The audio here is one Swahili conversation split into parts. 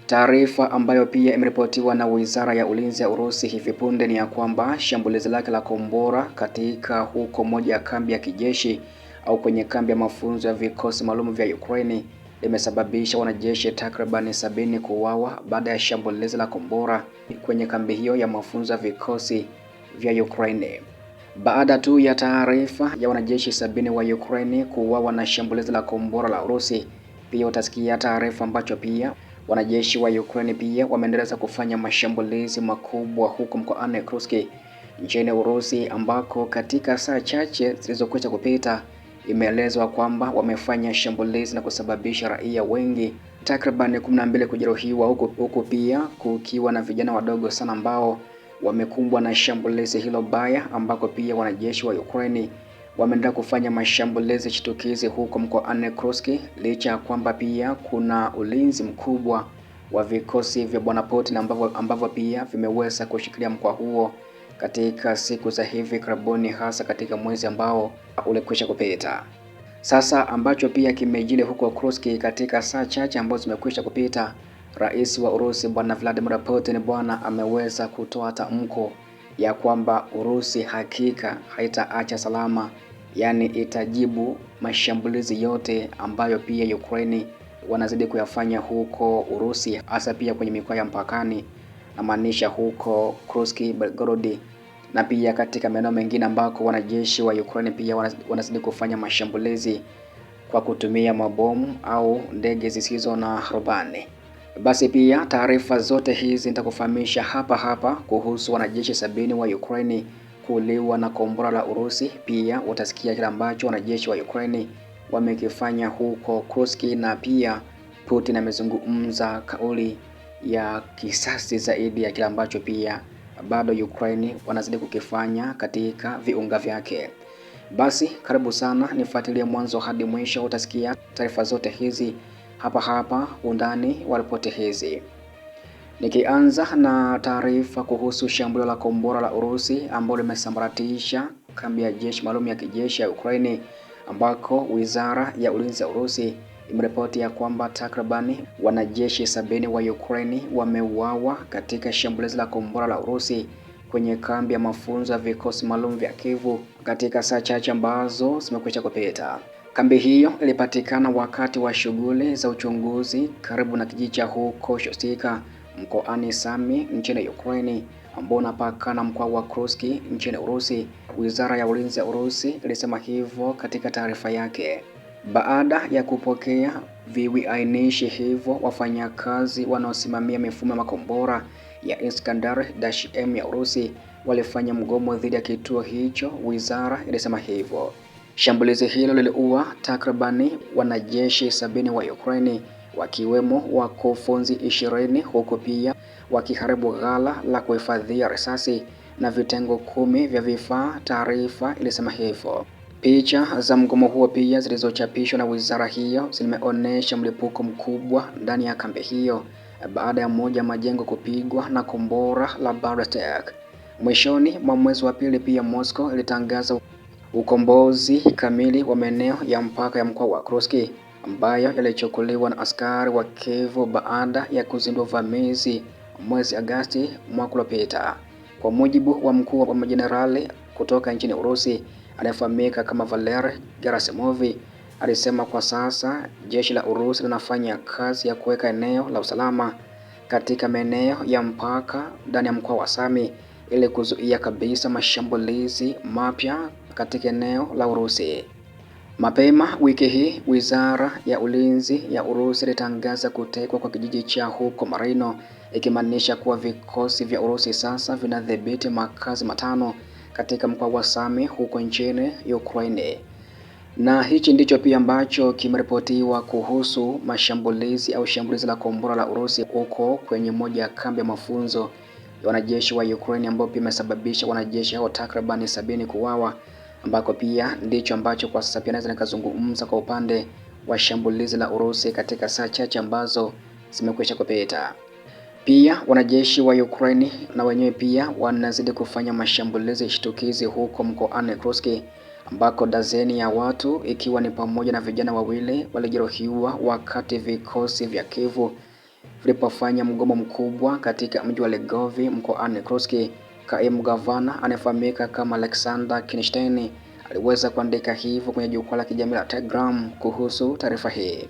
Taarifa ambayo pia imeripotiwa na Wizara ya Ulinzi ya Urusi hivi punde ni ya kwamba shambulizi lake la kombora katika huko moja ya kambi ya kijeshi au kwenye kambi ya mafunzo ya vikosi maalum vya Ukraine limesababisha wanajeshi takriban 70 kuuawa baada ya shambulizi la kombora kwenye kambi hiyo ya mafunzo ya vikosi vya Ukraine. Baada tu ya taarifa ya wanajeshi 70 wa Ukraine kuuawa na shambulizi la kombora la Urusi, pia utasikia taarifa ambacho pia wanajeshi wa Ukraine pia wameendelea kufanya mashambulizi makubwa huko mkoani Kursk nchini Urusi, ambako katika saa chache zilizokwisha kupita imeelezwa kwamba wamefanya shambulizi na kusababisha raia wengi takriban 12 kujeruhiwa, huku pia kukiwa na vijana wadogo sana ambao wamekumbwa na shambulizi hilo baya, ambako pia wanajeshi wa Ukraine wameendelea kufanya mashambulizi shitukizi huko mkoani Kursk, licha ya kwamba pia kuna ulinzi mkubwa wa vikosi vya Bwana Putin ambavyo pia vimeweza kushikilia mkoa huo katika siku za hivi karibuni, hasa katika mwezi ambao ulikwisha kupita. Sasa ambacho pia kimejili huko Kursk katika saa chache ambazo zimekwisha kupita, Rais wa Urusi Bwana Vladimir Putin bwana ameweza kutoa tamko ya kwamba Urusi hakika haitaacha salama, yani itajibu mashambulizi yote ambayo pia Ukraine wanazidi kuyafanya huko Urusi, hasa pia kwenye mikoa ya mpakani, na maanisha huko Kursk, Belgorod na pia katika maeneo mengine ambako wanajeshi wa Ukraine pia wanazidi kufanya mashambulizi kwa kutumia mabomu au ndege zisizo na rubani. Basi pia taarifa zote hizi nitakufahamisha hapa kuhusu wanajeshi 70 wa Ukraine kuuliwa na kombora la Urusi. Pia utasikia kile ambacho wanajeshi wa Ukraine wamekifanya huko Kursk, na pia Putin amezungumza kauli ya kisasi zaidi ya kile ambacho pia bado Ukraine wanazidi kukifanya katika viunga vyake. Basi karibu sana, nifuatilie mwanzo hadi mwisho, utasikia taarifa zote hizi hapa undani wa ripoti hizi. Nikianza na taarifa kuhusu shambulio la kombora la Urusi ambalo limesambaratisha kambi ya jeshi maalum ya kijeshi ya Ukraine, ambako Wizara ya Ulinzi ya Urusi imeripoti ya kwamba takribani wanajeshi 70 wa Ukraine wameuawa katika shambulizi la kombora la Urusi kwenye kambi ya mafunzo ya vikosi maalum vya Kyiv katika saa chache ambazo zimekwisha kupita. Kambi hiyo ilipatikana wakati wa shughuli za uchunguzi karibu na kijiji cha huko Shostka mkoani Sami nchini Ukraine, ambao unapakana mkoa wa Kursk nchini Urusi. Wizara ya Ulinzi ya Urusi ilisema hivyo katika taarifa yake. Baada ya kupokea viwianishi hivyo, wafanyakazi wanaosimamia mifumo ya makombora ya Iskander-M ya Urusi walifanya mgomo dhidi ya kituo hicho, wizara ilisema hivyo. Shambulizi hilo liliua takribani wanajeshi 70 wa Ukraine, wakiwemo wakufunzi 20, huku pia wakiharibu ghala la kuhifadhia risasi na vitengo 10 vya vifaa, taarifa ilisema hivyo. Picha za mgomo huo pia zilizochapishwa na wizara hiyo zimeonyesha mlipuko mkubwa ndani ya kambi hiyo baada ya moja majengo kupigwa na kombora la ballistic. Mwishoni mwa mwezi wa pili pia Moscow ilitangaza ukombozi kamili wa maeneo ya mpaka ya mkoa wa Kursk ambayo yalichukuliwa na askari wa Kyiv baada ya kuzindua uvamizi mwezi Agosti mwaka uliopita. Kwa mujibu wa mkuu wa majenerali kutoka nchini Urusi anayefahamika kama Valery Gerasimov, alisema kwa sasa jeshi la Urusi linafanya kazi ya kuweka eneo la usalama katika maeneo ya mpaka ndani ya mkoa wa Sami ili kuzuia kabisa mashambulizi mapya katika eneo la Urusi. Mapema wiki hii, Wizara ya Ulinzi ya Urusi ilitangaza kutekwa kwa kijiji cha huko Marino, ikimaanisha kuwa vikosi vya Urusi sasa vinadhibiti makazi 5 katika mkoa wa Sami huko nchini Ukraine. Na hichi ndicho pia ambacho kimeripotiwa kuhusu mashambulizi au shambulizi la kombora la Urusi huko kwenye moja ya kambi ya mafunzo ya wanajeshi wa Ukraine, ambao pia imesababisha wanajeshi hao takribani 70 kuuawa, ambako pia ndicho ambacho kwa sasa pia naweza nikazungumza kwa upande wa shambulizi la Urusi katika saa chache ambazo zimekwisha kupita. Pia wanajeshi wa Ukraine na wenyewe pia wanazidi kufanya mashambulizi shtukizi huko mkoani Kursk, ambako dazeni ya watu ikiwa ni pamoja na vijana 2 walijeruhiwa wakati vikosi vya Kyiv vilipofanya mgomo mkubwa katika mji wa Lvov mkoani Kursk. Kaimu gavana anayefahamika kama Alexander Kinstein aliweza kuandika hivyo kwenye jukwaa la kijamii la Telegram kuhusu taarifa hii.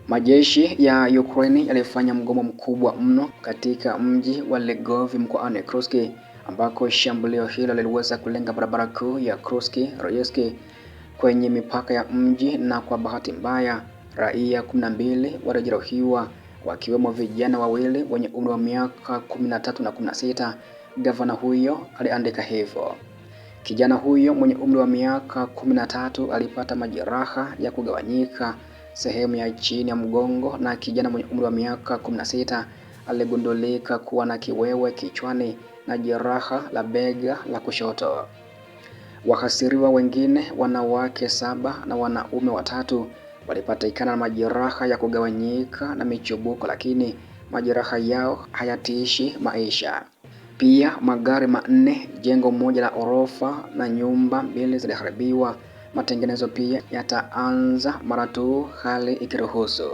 Majeshi ya Ukraine yalifanya mgomo mkubwa mno katika mji wa Lvov mkoani Kursk, ambako shambulio hilo liliweza kulenga barabara kuu ya Kursk-Ryansk kwenye mipaka ya mji, na kwa bahati mbaya raia 12 walijeruhiwa, wakiwemo vijana wawili wenye umri wa miaka 13 na 16. Gavana huyo aliandika hivyo. Kijana huyo mwenye umri wa miaka 13 alipata majeraha ya kugawanyika sehemu ya chini ya mgongo, na kijana mwenye umri wa miaka 16 aligundulika kuwa na kiwewe kichwani na jeraha la bega la kushoto. Wahasiriwa wengine, wanawake 7 na wanaume 3, walipatikana na majeraha ya kugawanyika na michubuko, lakini majeraha yao hayatiishi maisha. Pia magari 4, jengo moja la orofa na nyumba 2 ziliharibiwa. Matengenezo pia yataanza mara tu hali ikiruhusu.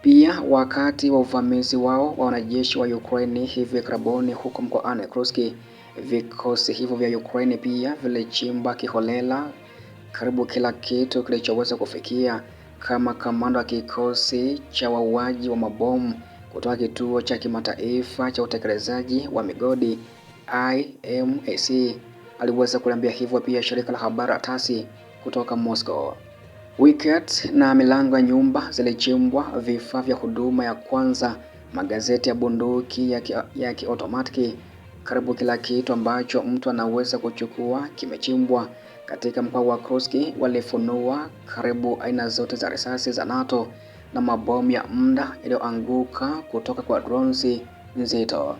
Pia wakati wa uvamizi wao wa wanajeshi wa Ukraine hivi karibuni huko mkoani Kursk, vikosi hivyo vya Ukraine pia vilichimba kiholela karibu kila kitu kilichoweza kufikia, kama kamanda wa kikosi cha wauaji wa mabomu kutoka kituo cha kimataifa cha utekelezaji wa migodi IMAC aliweza kuambia hivyo pia shirika la habari TASS kutoka Moscow. Wicket na milango ya nyumba zilichimbwa, vifaa vya huduma ya kwanza, magazeti ya bunduki ya kiotomatiki, karibu kila kitu ambacho mtu anaweza kuchukua kimechimbwa. Katika mkoa wa Kursk walifunua karibu aina zote za risasi za NATO na mabomu ya muda yaliyoanguka kutoka kwa drones nzito.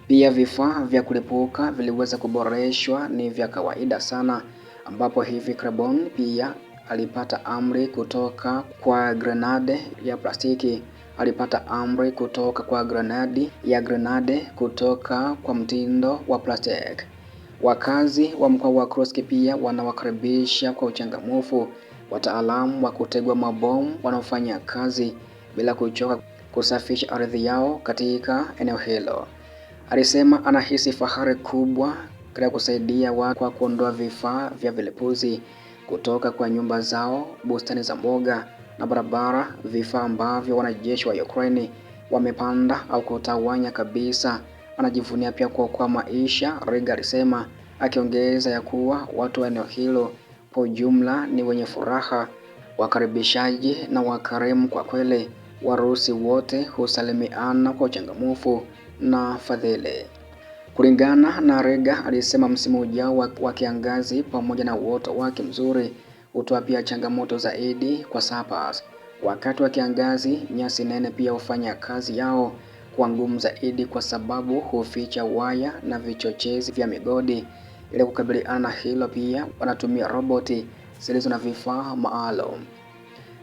Pia vifaa vya kulipuka viliweza kuboreshwa, ni vya kawaida sana, ambapo hivi karibuni pia alipata amri kutoka kwa grenade ya plastiki, alipata amri kutoka kwa grenade kutoka kwa mtindo wa plastiki. Wakazi wa mkoa wa Kursk pia wanawakaribisha kwa uchangamfu wataalamu wa kutegua mabomu wanaofanya kazi bila kuchoka kusafisha ardhi yao katika eneo hilo. Alisema anahisi fahari kubwa katika kusaidia watu kwa kuondoa vifaa vya vilipuzi kutoka kwa nyumba zao, bustani za mboga na barabara, vifaa ambavyo wanajeshi wa Ukraine wamepanda au kutawanya kabisa. Anajivunia pia kuokoa maisha, Riga alisema, akiongeza ya kuwa watu wa eneo hilo kwa ujumla ni wenye furaha, wakaribishaji na wakarimu kwa kweli. Warusi wote husalimiana kwa uchangamfu na fadhili. Kulingana na Riga, alisema msimu ujao wa kiangazi pamoja na uoto wake mzuri hutoa pia changamoto zaidi kwa sappers. Wakati wa kiangazi, nyasi nene pia hufanya kazi yao kwa ngumu zaidi kwa sababu huficha waya na vichochezi vya migodi. Ili kukabiliana na hilo pia wanatumia roboti zilizo na vifaa maalum.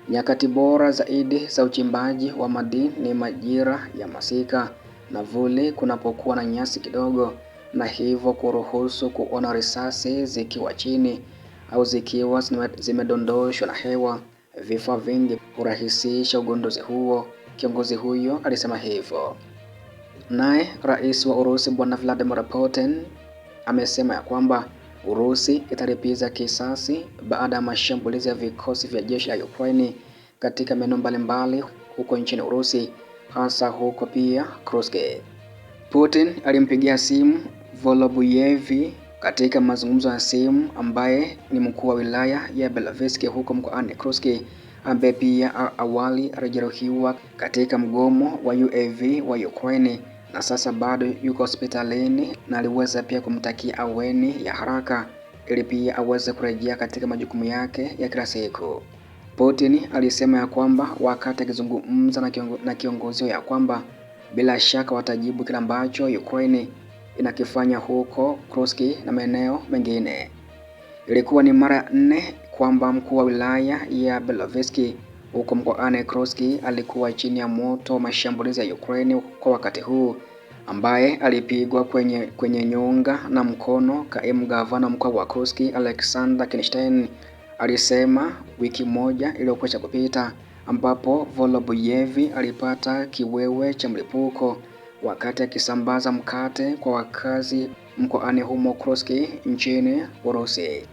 Nyakati bora zaidi za uchimbaji wa madini ni majira ya masika na vuli, kunapokuwa na nyasi kidogo, na hivyo kuruhusu kuona risasi zikiwa chini au zikiwa zimedondoshwa na hewa. Vifaa vingi hurahisisha ugunduzi huo, kiongozi huyo alisema hivyo. Naye rais wa Urusi Bwana Vladimir Putin amesema ya kwamba Urusi italipiza kisasi baada ya mashambulizi ya vikosi vya jeshi la Ukraine katika maeneo mbalimbali huko nchini Urusi, hasa huko pia Kursk. Putin alimpigia simu Volodymyr katika mazungumzo ya simu, ambaye ni mkuu wa wilaya ya Belovetsk huko mkoani Kursk, ambaye pia awali alijeruhiwa katika mgomo wa UAV wa Ukraine na sasa bado yuko hospitalini, na aliweza pia kumtakia aweni ya haraka ili pia aweze kurejea katika majukumu yake ya kila siku. Putin alisema ya kwamba wakati akizungumza na kiongozi ya kwamba bila shaka watajibu kila ambacho Ukraine inakifanya huko Kursk na maeneo mengine. Ilikuwa ni mara 4 kwamba mkuu wa wilaya ya Belovetsk huko mkoani Kursk alikuwa chini ya moto wa mashambulizi ya Ukraine kwa wakati huu, ambaye alipigwa kwenye nyonga na mkono. Kaimu gavana mkoa wa Kursk Alexander Kinstein alisema wiki moja iliyokwisha kupita ambapo Volobuyev alipata kiwewe cha mlipuko wakati akisambaza mkate kwa wakazi mkoani humo Kursk nchini Urusi.